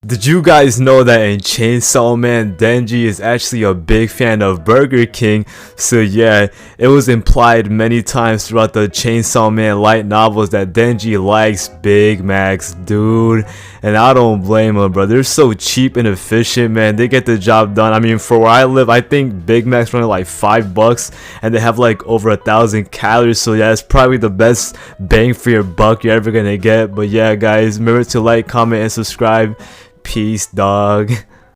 Did you guys know that in Chainsaw Man, Denji is actually a big fan of Burger King? So yeah, it was implied many times throughout the Chainsaw Man light novels that Denji likes Big Macs, dude. And I don't blame him, bro. They're so cheap and efficient, man. They get the job done. I mean, for where I live, I think Big Macs run like $5 and they have like over 1,000 calories. So yeah, it's probably the best bang for your buck you're ever gonna get. But yeah, guys, remember to like, comment, and subscribe. Peace, dog.